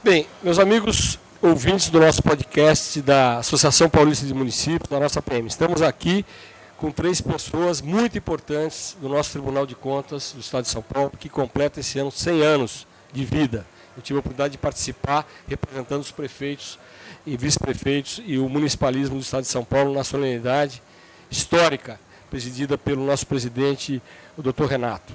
Bem, meus amigos ouvintes do nosso podcast da Associação Paulista de Municípios, da nossa PM, estamos aqui com 3 pessoas muito importantes do nosso Tribunal de Contas do Estado de São Paulo, que completa esse ano 100 anos de vida. Eu tive a oportunidade de participar representando os prefeitos e vice-prefeitos e o municipalismo do Estado de São Paulo na solenidade histórica, presidida pelo nosso presidente, o Dr. Renato.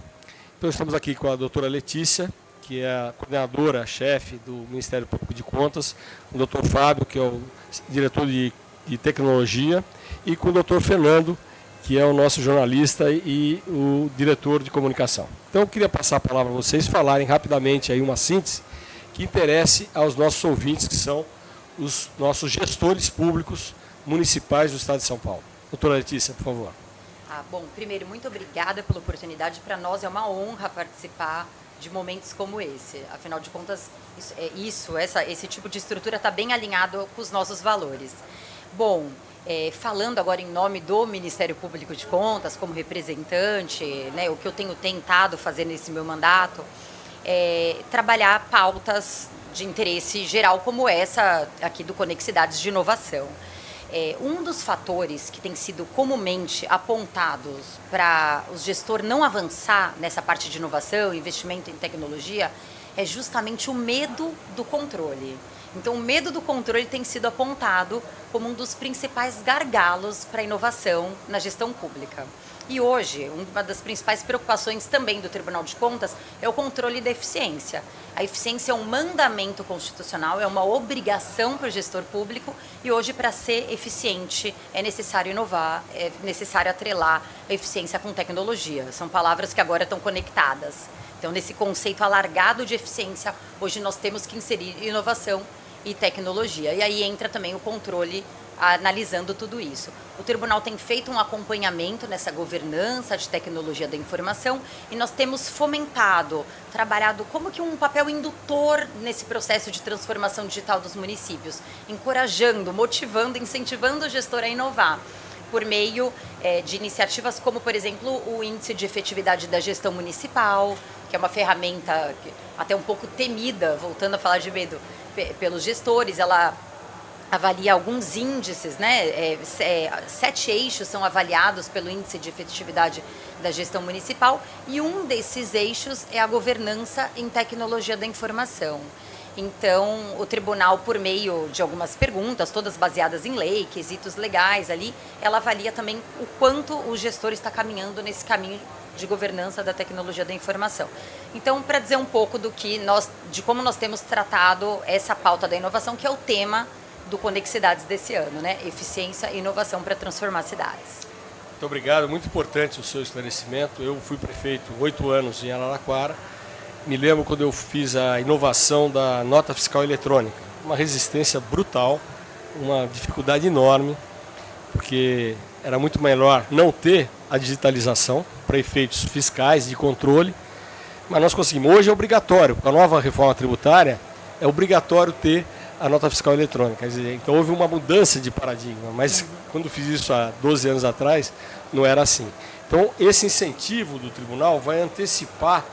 Então estamos aqui com a doutora Letícia, que é a coordenadora-chefe do Ministério Público de Contas, o Dr. Fábio, que é o diretor de tecnologia, e com o Dr. Fernando, que é o nosso jornalista e o diretor de comunicação. Então eu queria passar a palavra a vocês, falarem rapidamente aí uma síntese que interesse aos nossos ouvintes, que são os nossos gestores públicos municipais do Estado de São Paulo. Doutora Letícia, por favor. Bom, primeiro, muito obrigada pela oportunidade. Para nós é uma honra participar de momentos como esse. Afinal de contas, esse tipo de estrutura está bem alinhado com os nossos valores. Bom, falando agora em nome do Ministério Público de Contas, como representante, né, o que eu tenho tentado fazer nesse meu mandato é trabalhar pautas de interesse geral como essa aqui do Conexidades de Inovação. Um dos fatores que tem sido comumente apontados para o gestor não avançar nessa parte de inovação, investimento em tecnologia, é justamente o medo do controle. Então, o medo do controle tem sido apontado como um dos principais gargalos para a inovação na gestão pública. E hoje, uma das principais preocupações também do Tribunal de Contas é o controle da eficiência. A eficiência é um mandamento constitucional, é uma obrigação para o gestor público e hoje, para ser eficiente, é necessário inovar, é necessário atrelar a eficiência com tecnologia. São palavras que agora estão conectadas. Então, nesse conceito alargado de eficiência, hoje nós temos que inserir inovação e tecnologia. E aí entra também o controle analisando tudo isso. O tribunal tem feito um acompanhamento nessa governança de tecnologia da informação e nós temos fomentado, trabalhado como que um papel indutor nesse processo de transformação digital dos municípios, encorajando, motivando, incentivando o gestor a inovar por meio de iniciativas como, por exemplo, o Índice de Efetividade da Gestão Municipal, que é uma ferramenta até um pouco temida, voltando a falar de medo, pelos gestores. Ela avalia alguns índices, né? 7 eixos são avaliados pelo Índice de Efetividade da Gestão Municipal e um desses eixos é a governança em tecnologia da informação. Então, o tribunal, por meio de algumas perguntas, todas baseadas em lei, quesitos legais ali, ela avalia também o quanto o gestor está caminhando nesse caminho de governança da tecnologia da informação. Então, para dizer um pouco de como nós temos tratado essa pauta da inovação, que é o tema do Conexidades desse ano, né? Eficiência e inovação para transformar cidades. Muito obrigado, muito importante o seu esclarecimento. Eu fui prefeito 8 anos em Araraquara. Me lembro quando eu fiz a inovação da nota fiscal eletrônica. Uma resistência brutal, uma dificuldade enorme, porque era muito melhor não ter a digitalização para efeitos fiscais, de controle, mas nós conseguimos. Hoje é obrigatório, com a nova reforma tributária, é obrigatório ter a nota fiscal eletrônica. Quer dizer, então houve uma mudança de paradigma, mas quando fiz isso há 12 anos atrás, não era assim. Então esse incentivo do tribunal vai antecipar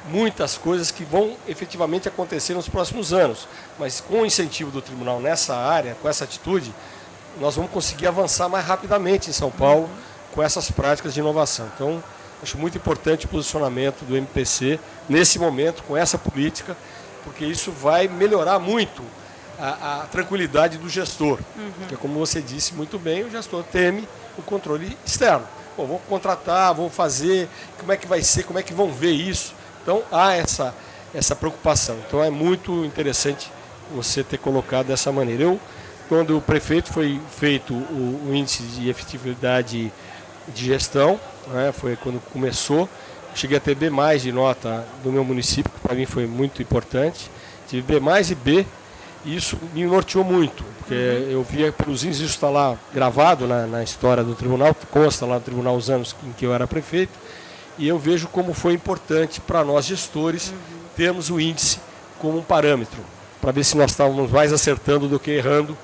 muitas coisas que vão efetivamente acontecer nos próximos anos, mas com o incentivo do tribunal nessa área, com essa atitude, nós vamos conseguir avançar mais rapidamente em São Paulo com essas práticas de inovação. Então, acho muito importante o posicionamento do MPC nesse momento, com essa política, porque isso vai melhorar muito a tranquilidade do gestor. Porque, como você disse muito bem, o gestor teme o controle externo. Bom, vou contratar, vou fazer, como é que vai ser, como é que vão ver isso? Então, há essa preocupação. Então, é muito interessante você ter colocado dessa maneira. Quando o prefeito foi feito o índice de efetividade de gestão, né, foi quando começou, cheguei a ter B+ de nota do meu município, que para mim foi muito importante. Tive B+ e B, e isso me norteou muito, porque eu via pelos índices, isso está lá gravado na história do tribunal, consta lá no tribunal os anos em que eu era prefeito, e eu vejo como foi importante para nós gestores termos o índice como um parâmetro, para ver se nós estávamos mais acertando do que errando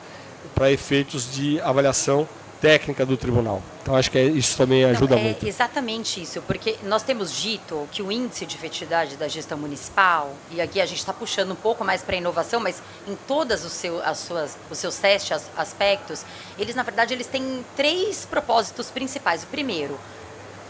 para efeitos de avaliação técnica do tribunal. Então, acho que isso também ajuda muito. É exatamente isso, porque nós temos dito que o índice de efetividade da gestão municipal, e aqui a gente está puxando um pouco mais para a inovação, mas em todos os seus testes, aspectos, eles, na verdade, eles têm 3 propósitos principais. O primeiro,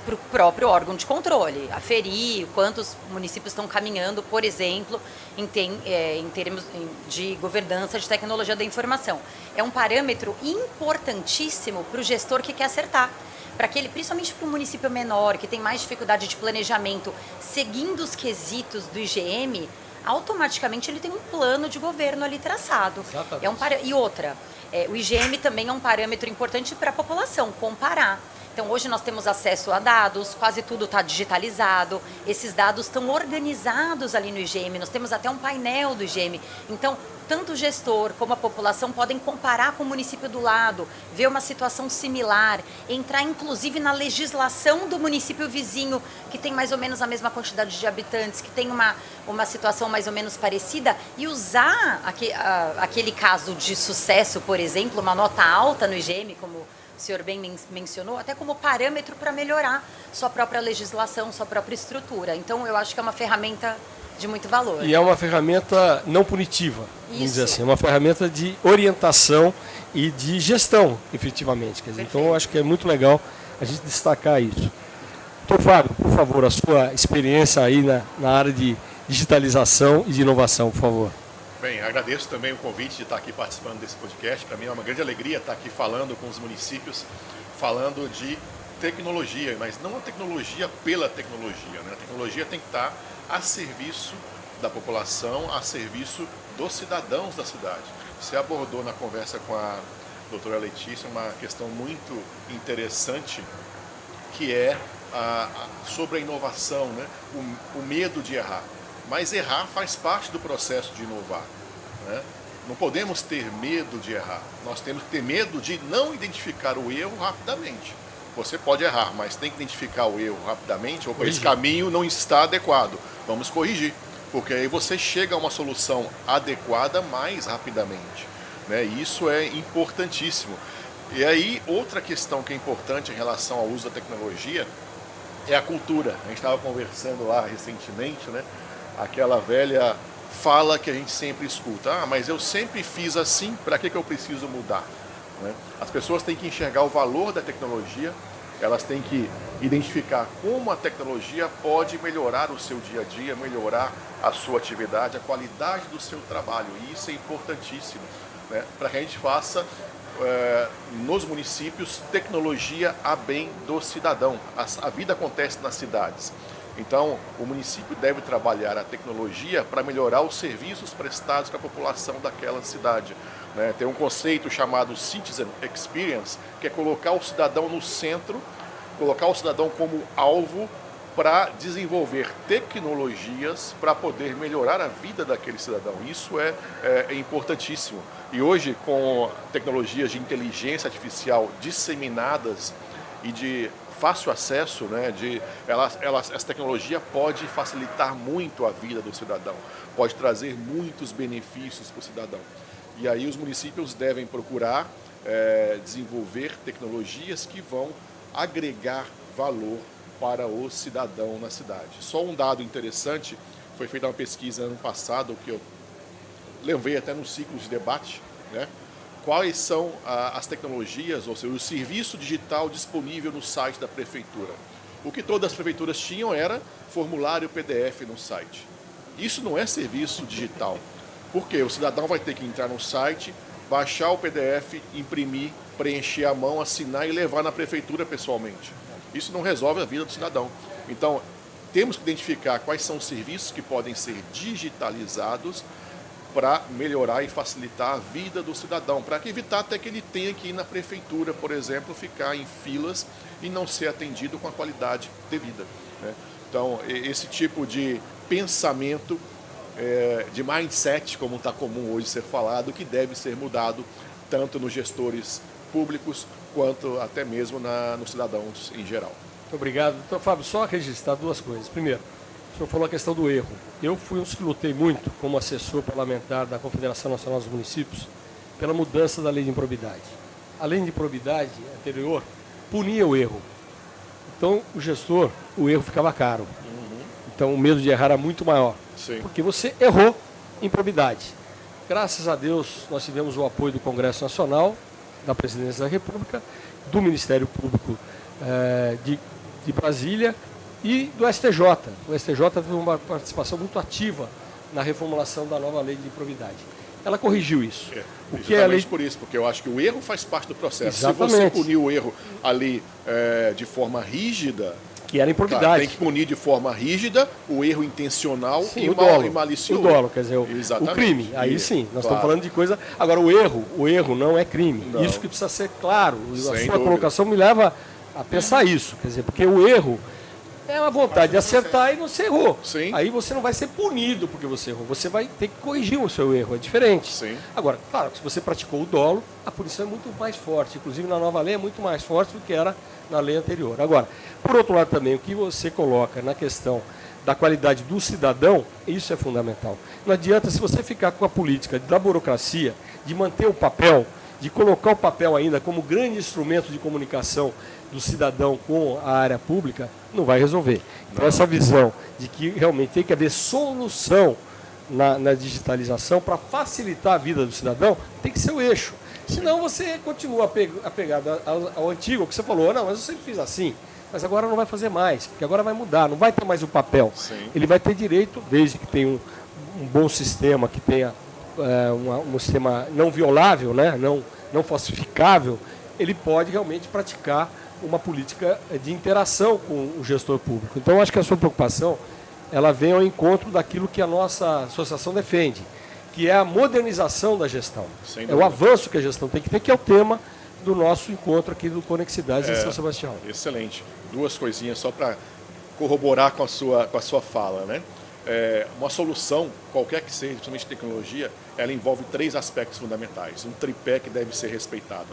para o próprio órgão de controle, aferir quantos municípios estão caminhando, por exemplo, em termos de governança de tecnologia da informação. É um parâmetro importantíssimo para o gestor que quer acertar. Para aquele, principalmente para um município menor, que tem mais dificuldade de planejamento, seguindo os quesitos do IGM, automaticamente ele tem um plano de governo ali traçado. E outra, o IGM também é um parâmetro importante para a população, comparar. Então, hoje nós temos acesso a dados, quase tudo está digitalizado, esses dados estão organizados ali no IGM, nós temos até um painel do IGM. Então, tanto o gestor como a população podem comparar com o município do lado, ver uma situação similar, entrar inclusive na legislação do município vizinho, que tem mais ou menos a mesma quantidade de habitantes, que tem uma situação mais ou menos parecida, e usar aquele caso de sucesso, por exemplo, uma nota alta no IGM, como o senhor bem mencionou, até como parâmetro para melhorar sua própria legislação, sua própria estrutura. Então, eu acho que é uma ferramenta de muito valor. E é uma ferramenta não punitiva, vamos dizer assim, é uma ferramenta de orientação e de gestão, efetivamente. Quer dizer, então, eu acho que é muito legal a gente destacar isso. Doutor Fábio, por favor, a sua experiência aí na área de digitalização e de inovação, por favor. Bem, agradeço também o convite de estar aqui participando desse podcast. Para mim é uma grande alegria estar aqui falando com os municípios, falando de tecnologia, mas não a tecnologia pela tecnologia, né? A tecnologia tem que estar a serviço da população, a serviço dos cidadãos da cidade. Você abordou na conversa com a doutora Letícia uma questão muito interessante, que é sobre a inovação, né? O medo de errar. Mas errar faz parte do processo de inovar, né? Não podemos ter medo de errar. Nós temos que ter medo de não identificar o erro rapidamente. Você pode errar, mas tem que identificar o erro rapidamente. Ou esse caminho não está adequado. Vamos corrigir, porque aí você chega a uma solução adequada mais rapidamente, né? Isso é importantíssimo. E aí, outra questão que é importante em relação ao uso da tecnologia é a cultura. A gente estava conversando lá recentemente, né? Aquela velha fala que a gente sempre escuta: ah, mas eu sempre fiz assim, para que eu preciso mudar? Né? As pessoas têm que enxergar o valor da tecnologia, elas têm que identificar como a tecnologia pode melhorar o seu dia a dia, melhorar a sua atividade, a qualidade do seu trabalho, e isso é importantíssimo, né? Para que a gente faça nos municípios tecnologia a bem do cidadão. A vida acontece nas cidades. Então, o município deve trabalhar a tecnologia para melhorar os serviços prestados para a população daquela cidade, né? Tem um conceito chamado Citizen Experience, que é colocar o cidadão no centro, colocar o cidadão como alvo para desenvolver tecnologias para poder melhorar a vida daquele cidadão. Isso é importantíssimo. E hoje, com tecnologias de inteligência artificial disseminadas e de fácil acesso, né, essa tecnologia pode facilitar muito a vida do cidadão, pode trazer muitos benefícios para o cidadão. E aí os municípios devem procurar desenvolver tecnologias que vão agregar valor para o cidadão na cidade. Só um dado interessante, foi feita uma pesquisa ano passado, que eu levei até no ciclo de debate, né? Quais são as tecnologias, ou seja, o serviço digital disponível no site da prefeitura. O que todas as prefeituras tinham era formulário PDF no site. Isso não é serviço digital, porque o cidadão vai ter que entrar no site, baixar o PDF, imprimir, preencher à mão, assinar e levar na prefeitura pessoalmente. Isso não resolve a vida do cidadão. Então, temos que identificar quais são os serviços que podem ser digitalizados para melhorar e facilitar a vida do cidadão, para evitar até que ele tenha que ir na prefeitura, por exemplo, ficar em filas e não ser atendido com a qualidade devida, né? Então, esse tipo de pensamento, de mindset, como está comum hoje ser falado, que deve ser mudado tanto nos gestores públicos quanto até mesmo nos cidadãos em geral. Muito obrigado. Doutor Fábio, só registrar duas coisas. Primeiro, o senhor falou a questão do erro. Eu fui um dos que lutei muito como assessor parlamentar da Confederação Nacional dos Municípios pela mudança da lei de improbidade. a lei de probidade anterior punia o erro. Então, o gestor, o erro ficava caro. Então, o medo de errar era muito maior. Sim. Porque você errou em probidade. Graças a Deus, nós tivemos o apoio do Congresso Nacional, da Presidência da República, do Ministério Público de Brasília e do STJ. O STJ teve uma participação muito ativa na reformulação da nova lei de probidade. Ela corrigiu isso. O que é a lei... por isso, porque eu acho que o erro faz parte do processo. Exatamente. Se você punir o erro ali de forma rígida, que era improbidade. Tem que punir de forma rígida o erro intencional. Sim, e malicioso. O dolo, quer dizer, o crime. Aí sim, nós estamos falando de coisa... Agora, o erro não é crime. Não. Isso que precisa ser claro. A sua dúvida. colocação me leva a pensar isso. Quer dizer, porque o erro é uma vontade de acertar e você errou. Sim. Aí você não vai ser punido porque você errou. Você vai ter que corrigir o seu erro. É diferente. Sim. Agora, claro, se você praticou o dolo, a punição é muito mais forte. Inclusive, na nova lei é muito mais forte do que era na lei anterior. Agora, por outro lado também, o que você coloca na questão da qualidade do cidadão, isso é fundamental. Não adianta, se você ficar com a política da burocracia, de manter o papel, de colocar o papel ainda como grande instrumento de comunicação do cidadão com a área pública, não vai resolver. Então, essa visão de que realmente tem que haver solução na digitalização para facilitar a vida do cidadão, tem que ser o eixo. Senão você continua apegado ao antigo, o que você falou, não, mas eu sempre fiz assim, mas agora não vai fazer mais, porque agora vai mudar, não vai ter mais o papel. Sim. Ele vai ter direito, desde que tenha um bom sistema, que tenha um sistema não violável, né, não falsificável, ele pode realmente praticar uma política de interação com o gestor público. Então, eu acho que a sua preocupação, ela vem ao encontro daquilo que a nossa associação defende, que é a modernização da gestão. É o avanço que a gestão tem que ter, que é o tema do nosso encontro aqui do Conexidades em São Sebastião. Excelente. Duas coisinhas só para corroborar com a sua fala, né? Uma solução, qualquer que seja, principalmente tecnologia, ela envolve 3 aspectos fundamentais. Um tripé que deve ser respeitado.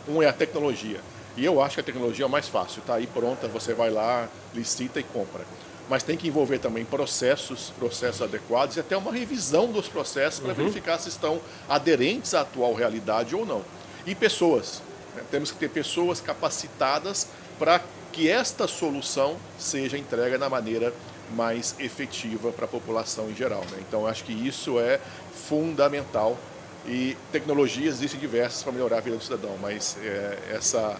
Um é a tecnologia. E eu acho que a tecnologia é o mais fácil. Está aí pronta, você vai lá, licita e compra. Mas tem que envolver também processos adequados e até uma revisão dos processos para verificar se estão aderentes à atual realidade ou não. E pessoas. Né? Temos que ter pessoas capacitadas para que esta solução seja entregue da maneira mais efetiva para a população em geral. Né? Então, acho que isso é fundamental. E tecnologias existem diversas para melhorar a vida do cidadão, mas essa...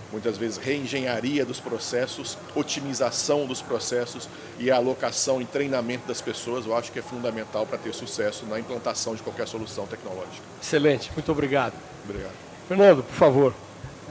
muitas vezes, reengenharia dos processos, otimização dos processos e a alocação e treinamento das pessoas, eu acho que é fundamental para ter sucesso na implantação de qualquer solução tecnológica. Excelente, muito obrigado. Obrigado. Fernando, por favor,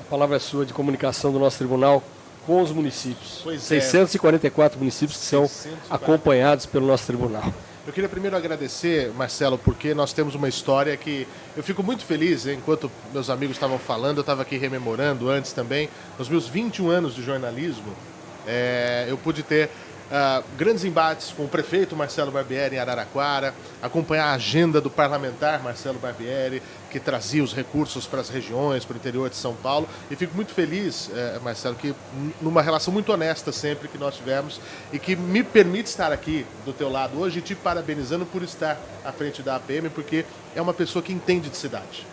a palavra é sua de comunicação do nosso tribunal com os municípios. 644 municípios que são acompanhados pelo nosso tribunal. Eu queria primeiro agradecer, Marcelo, porque nós temos uma história que eu fico muito feliz, enquanto meus amigos estavam falando, eu estava aqui rememorando antes também, nos meus 21 anos de jornalismo, eu pude ter grandes embates com o prefeito Marcelo Barbieri em Araraquara, acompanhar a agenda do parlamentar Marcelo Barbieri, que trazia os recursos para as regiões, para o interior de São Paulo, e fico muito feliz, Marcelo, que numa relação muito honesta sempre que nós tivemos e que me permite estar aqui do teu lado hoje e te parabenizando por estar à frente da APM, porque é uma pessoa que entende de cidade.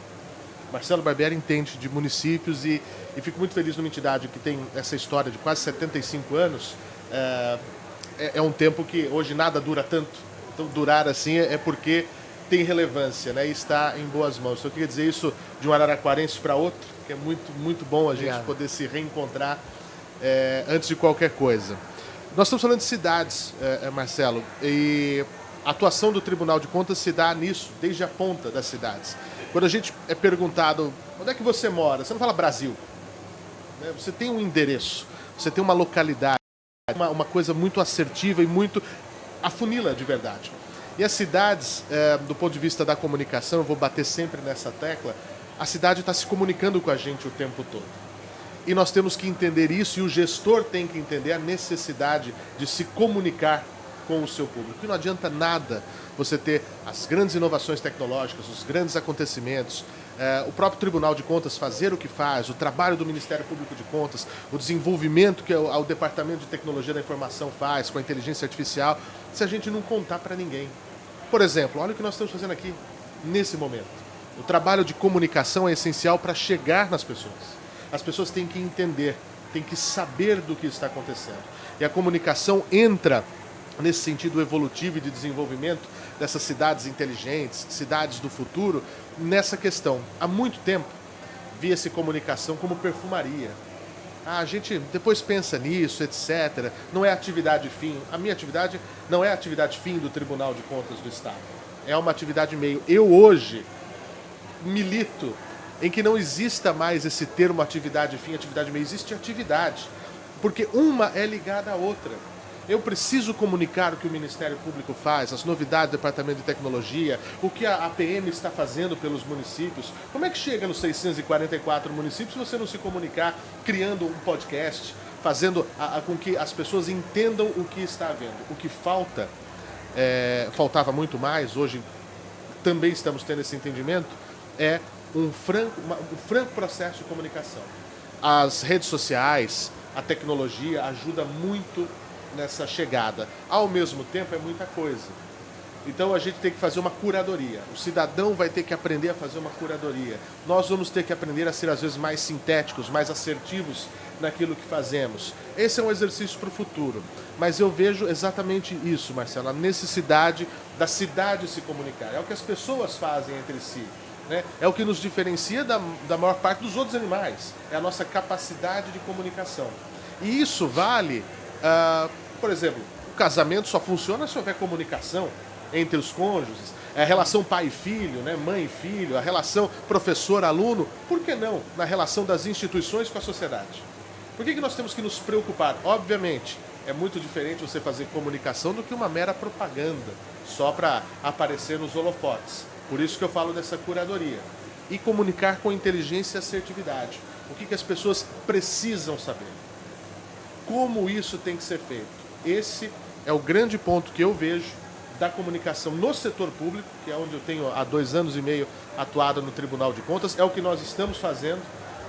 Marcelo Barbieri entende de municípios e fico muito feliz numa entidade que tem essa história de quase 75 anos. É um tempo que hoje nada dura tanto. Então, durar assim é porque tem relevância, né? E está em boas mãos. Então, eu queria dizer isso de um araraquarense para outro, que é muito, muito bom a gente poder se reencontrar antes de qualquer coisa. Nós estamos falando de cidades, Marcelo, e a atuação do Tribunal de Contas se dá nisso, desde a ponta das cidades. Quando a gente é perguntado, onde é que você mora? Você não fala Brasil. Né? Você tem um endereço, você tem uma localidade, uma coisa muito assertiva e muito afunila de verdade. E as cidades, do ponto de vista da comunicação, eu vou bater sempre nessa tecla, a cidade está se comunicando com a gente o tempo todo. E nós temos que entender isso, e o gestor tem que entender a necessidade de se comunicar com o seu público. E não adianta nada você ter as grandes inovações tecnológicas, os grandes acontecimentos, o próprio Tribunal de Contas fazer o que faz, o trabalho do Ministério Público de Contas, o desenvolvimento que o Departamento de Tecnologia da Informação faz com a inteligência artificial, se a gente não contar para ninguém. Por exemplo, olha o que nós estamos fazendo aqui nesse momento. O trabalho de comunicação é essencial para chegar nas pessoas. As pessoas têm que entender, têm que saber do que está acontecendo. E a comunicação entra nesse sentido evolutivo e de desenvolvimento dessas cidades inteligentes, cidades do futuro, nessa questão. Há muito tempo, via-se comunicação como perfumaria. A gente depois pensa nisso, etc. Não é atividade fim. A minha atividade não é a atividade fim do Tribunal de Contas do Estado. É uma atividade meio. Eu hoje milito em que não exista mais esse termo atividade fim, atividade meio. Existe atividade, porque uma é ligada à outra. Eu preciso comunicar o que o Ministério Público faz, as novidades do Departamento de Tecnologia, o que a APM está fazendo pelos municípios. Como é que chega nos 644 municípios se você não se comunicar criando um podcast, fazendo com que as pessoas entendam o que está havendo? O que faltava muito mais, hoje também estamos tendo esse entendimento, é um franco processo de comunicação. As redes sociais, a tecnologia ajuda muito nessa chegada. Ao mesmo tempo, é muita coisa. Então, a gente tem que fazer uma curadoria. O cidadão vai ter que aprender a fazer uma curadoria. Nós vamos ter que aprender a ser, às vezes, mais sintéticos, mais assertivos naquilo que fazemos. Esse é um exercício para o futuro. Mas eu vejo exatamente isso, Marcelo, a necessidade da cidade se comunicar. É o que as pessoas fazem entre si. Né? É o que nos diferencia da maior parte dos outros animais. É a nossa capacidade de comunicação. E isso vale... por exemplo, o casamento só funciona se houver comunicação entre os cônjuges, a relação pai e filho, né? Mãe e filho, a relação professor-aluno, por que não na relação das instituições com a sociedade? Por que nós temos que nos preocupar? Obviamente, é muito diferente você fazer comunicação do que uma mera propaganda, só para aparecer nos holofotes. Por isso que eu falo dessa curadoria. E comunicar com inteligência e assertividade. O que as pessoas precisam saber. Como isso tem que ser feito? Esse é o grande ponto que eu vejo da comunicação no setor público, que é onde eu tenho há 2 anos e meio atuado no Tribunal de Contas, é o que nós estamos fazendo,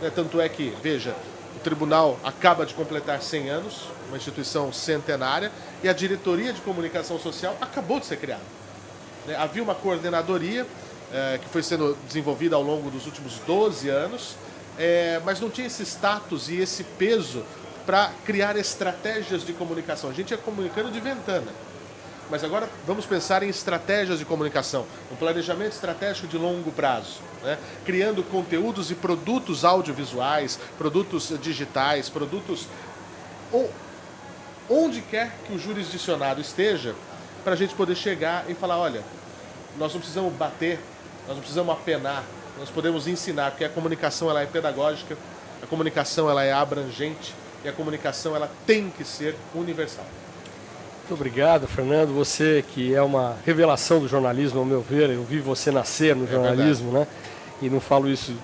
né? Tanto é que, veja, o Tribunal acaba de completar 100 anos, uma instituição centenária, e a Diretoria de Comunicação Social acabou de ser criada. Né? Havia uma coordenadoria que foi sendo desenvolvida ao longo dos últimos 12 anos, mas não tinha esse status e esse peso para criar estratégias de comunicação. A gente ia comunicando de ventana. Mas agora vamos pensar em estratégias de comunicação, um planejamento estratégico de longo prazo, né? Criando conteúdos e produtos audiovisuais, produtos digitais, produtos onde quer que o jurisdicionado esteja, para a gente poder chegar e falar, olha, nós não precisamos bater, nós não precisamos apenar, nós podemos ensinar, porque a comunicação ela é pedagógica, a comunicação ela é abrangente, e a comunicação ela tem que ser universal. Muito obrigado, Fernando. Você que é uma revelação do jornalismo, ao meu ver. Eu vi você nascer no jornalismo, né? E não falo isso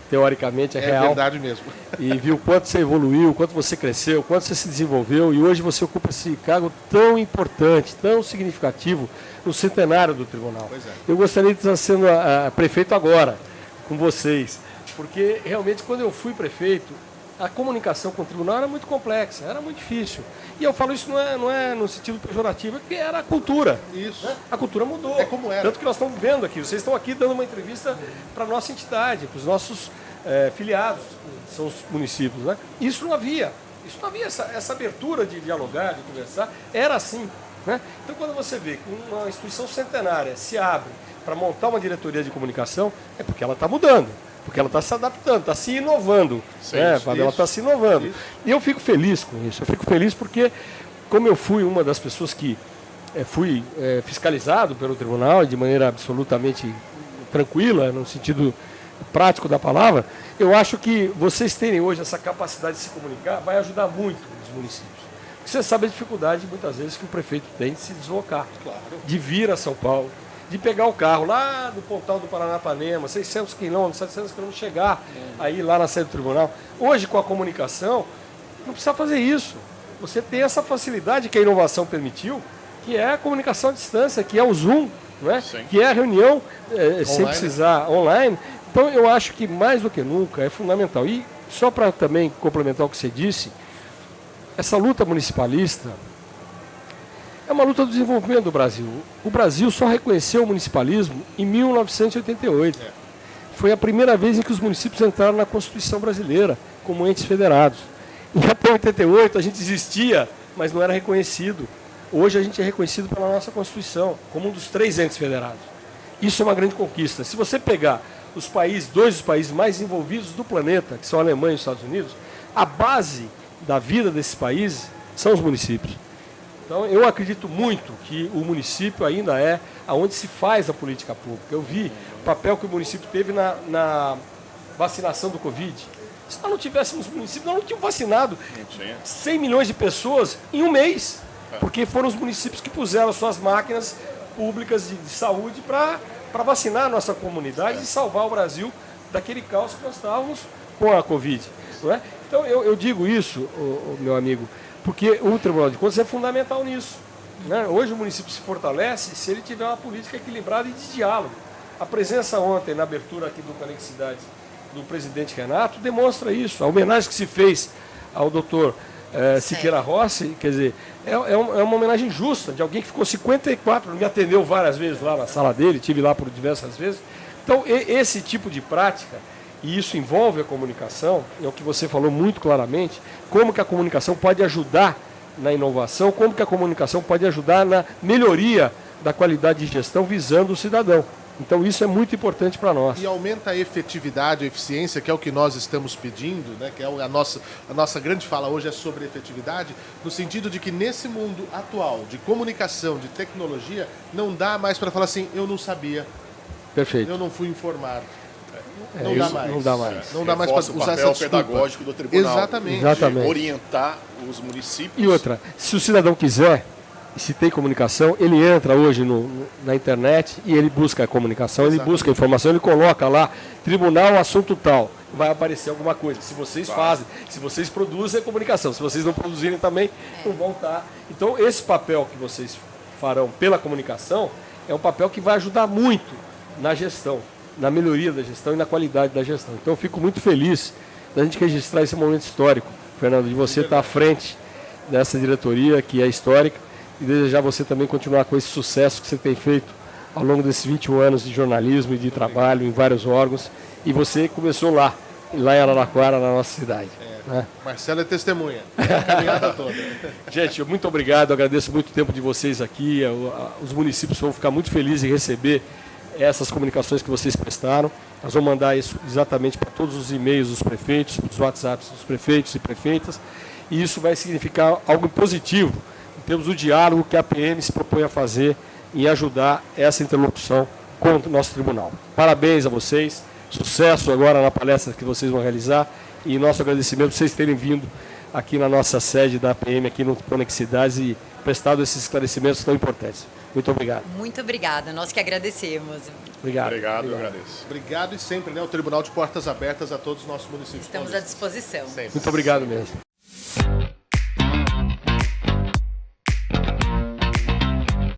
teoricamente, é real. É verdade mesmo. E vi o quanto você evoluiu, o quanto você cresceu, o quanto você se desenvolveu. E hoje você ocupa esse cargo tão importante, tão significativo no centenário do tribunal. Pois é. Eu gostaria de estar sendo prefeito agora, com vocês. Porque realmente quando eu fui prefeito, a comunicação com o tribunal era muito complexa, era muito difícil. E eu falo isso não é no sentido pejorativo, é porque era a cultura. Isso. Né? A cultura mudou. É como era. Tanto que nós estamos vendo aqui, vocês estão aqui dando uma entrevista para a nossa entidade, para os nossos filiados, que são os municípios. Né? Isso não havia. Isso não havia essa abertura de dialogar, de conversar. Era assim. Né? Então, quando você vê que uma instituição centenária se abre para montar uma diretoria de comunicação, é porque ela está mudando. Porque ela está se adaptando, está se inovando. Ela está se inovando. Isso. E eu fico feliz com isso. Eu fico feliz porque, como eu fui uma das pessoas que fui fiscalizado pelo tribunal de maneira absolutamente tranquila, no sentido prático da palavra, eu acho que vocês terem hoje essa capacidade de se comunicar vai ajudar muito os municípios. Porque você sabe a dificuldade, muitas vezes, que o prefeito tem de se deslocar, claro, de vir a São Paulo, de pegar o carro lá do Pontal do Paranapanema, 600 quilômetros, 700 quilômetros, chegar aí lá na sede do tribunal. Hoje, com a comunicação, não precisa fazer isso. Você tem essa facilidade que a inovação permitiu, que é a comunicação à distância, que é o Zoom, não é? Que é a reunião sem precisar online. Então, eu acho que, mais do que nunca, é fundamental. E, só para também complementar o que você disse, essa luta municipalista é uma luta do desenvolvimento do Brasil. O Brasil só reconheceu o municipalismo em 1988. foi a primeira vez em que os municípios entraram na Constituição brasileira como entes federados. E até 88 a gente existia, mas não era reconhecido. Hoje a gente é reconhecido pela nossa Constituição como um dos 3 entes federados. Isso é uma grande conquista. Se você pegar os países, 2 dos países mais envolvidos do planeta, que são a Alemanha e os Estados Unidos, a base da vida desses países são os municípios. Então, eu acredito muito que o município ainda é onde se faz a política pública. Eu vi o papel que o município teve na vacinação do Covid. Se nós não tivéssemos município, nós não tínhamos vacinado 100 milhões de pessoas em um mês. Porque foram os municípios que puseram suas máquinas públicas de saúde para vacinar a nossa comunidade e salvar o Brasil daquele caos que nós estávamos com a Covid. Não é? Então, eu digo isso, meu amigo, porque o Tribunal de Contas é fundamental nisso. Né? Hoje o município se fortalece se ele tiver uma política equilibrada e de diálogo. A presença ontem, na abertura aqui do Conexidades, do presidente Renato, demonstra isso. A homenagem que se fez ao doutor Siqueira Rossi, quer dizer, é uma homenagem justa, de alguém que ficou 54, me atendeu várias vezes lá na sala dele, estive lá por diversas vezes. Então, esse tipo de prática, e isso envolve a comunicação, é o que você falou muito claramente, como que a comunicação pode ajudar na inovação, como que a comunicação pode ajudar na melhoria da qualidade de gestão visando o cidadão. Então isso é muito importante para nós. E aumenta a efetividade, a eficiência, que é o que nós estamos pedindo, né? Que é a nossa grande fala hoje é sobre efetividade, no sentido de que nesse mundo atual de comunicação, de tecnologia, não dá mais para falar assim, eu não sabia, perfeito, eu não fui informado. Não dá mais. Não dá mais. Não dá mais para usar essa desculpa. O papel pedagógico do tribunal. Exatamente. De orientar os municípios. E outra, se o cidadão quiser, se tem comunicação, ele entra hoje na internet e ele busca a comunicação, ele busca a informação, ele coloca lá, tribunal, assunto tal, vai aparecer alguma coisa. Se vocês fazem, se vocês produzem a comunicação, se vocês não produzirem também, não vão estar. Então, esse papel que vocês farão pela comunicação é um papel que vai ajudar muito na gestão, na melhoria da gestão e na qualidade da gestão. Então, eu fico muito feliz da gente registrar esse momento histórico, Fernando, de você estar à frente dessa diretoria que é histórica, e desejar você também continuar com esse sucesso que você tem feito ao longo desses 21 anos de jornalismo e de trabalho em vários órgãos. E você começou lá em Araraquara, na nossa cidade. Né? Marcelo é testemunha, a caminhada toda. Gente, muito obrigado, agradeço muito o tempo de vocês aqui. Os municípios vão ficar muito felizes em receber essas comunicações que vocês prestaram. Nós vamos mandar isso exatamente para todos os e-mails dos prefeitos, os WhatsApps dos prefeitos e prefeitas. E isso vai significar algo positivo em termos do diálogo que a PM se propõe a fazer em ajudar essa interlocução com o nosso tribunal. Parabéns a vocês, sucesso agora na palestra que vocês vão realizar e nosso agradecimento por vocês terem vindo aqui na nossa sede da PM, aqui no Conexidades e prestado esses esclarecimentos tão importantes. Muito obrigado. Muito obrigada, nós que agradecemos. Obrigado. Eu agradeço. Obrigado e sempre, né? O Tribunal de Portas Abertas a todos os nossos municípios. Estamos à disposição. Sempre. Muito obrigado mesmo.